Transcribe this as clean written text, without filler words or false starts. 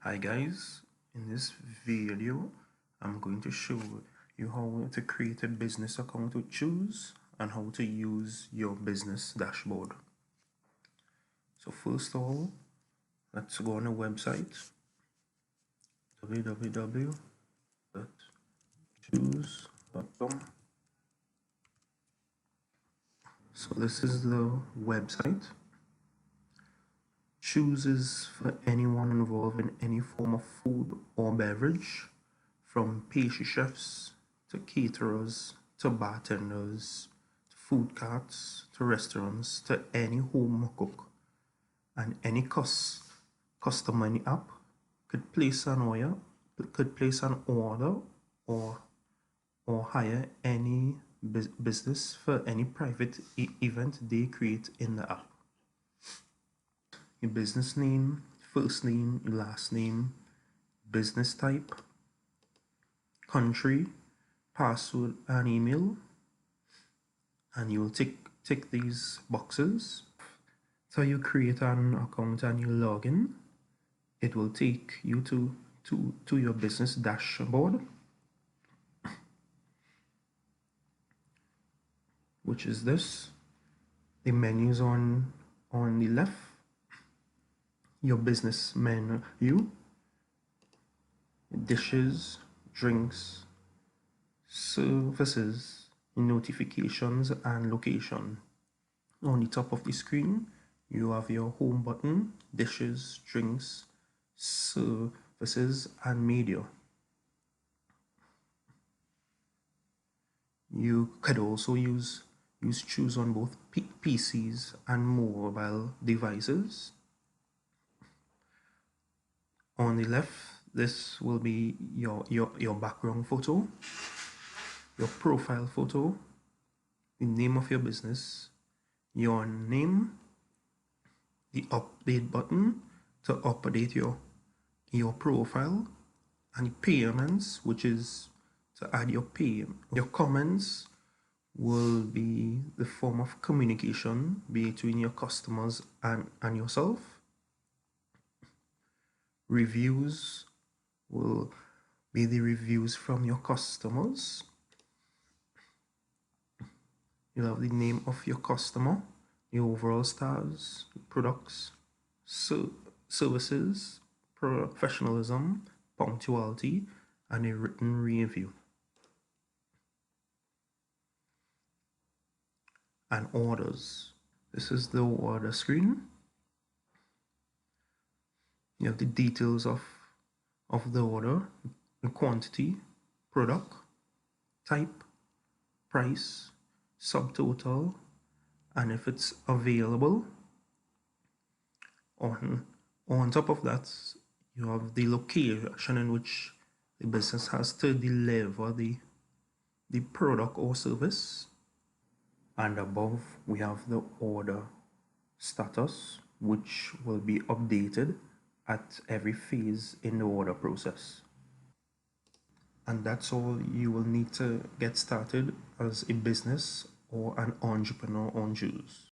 Hi guys, in this video I'm going to show you how to create a business account with Choewz and how to use your business dashboard. So first of all, let's go on a website www.choewz.com. So this is the website. Choewz is for anyone involved in any form of food or beverage, from pastry chefs to caterers to bartenders to food carts to restaurants to any home cook, and any customer in the app could place an order or hire any business for any private event they create in the app. Your business name, first name, your last name, business type, country, password and email, and you will tick these boxes. So you create an account and you log in. It will take you to your business dashboard, which is this. The menus on the left, your business menu, dishes, drinks, services, notifications and location. On the top of the screen you have your home button, dishes, drinks, services and media. You could also use Choewz on both PCs and mobile devices. On the left, this will be your background photo, your profile photo, the name of your business, your name, the update button to update your profile, and the payments, which is to add your pay. Your comments will be the form of communication between your customers and yourself. Reviews will be the reviews from your customers. You'll have the name of your customer, the overall stars, products, services, professionalism, punctuality, and a written review. And orders. This is the order screen. You have the details of the order, the quantity, product, type, price, subtotal, and if it's available. On top of that, you have the location in which the business has to deliver the product or service. And above we have the order status, which will be updated at every phase in the order process. And that's all you will need to get started as a business or an entrepreneur on Choewz.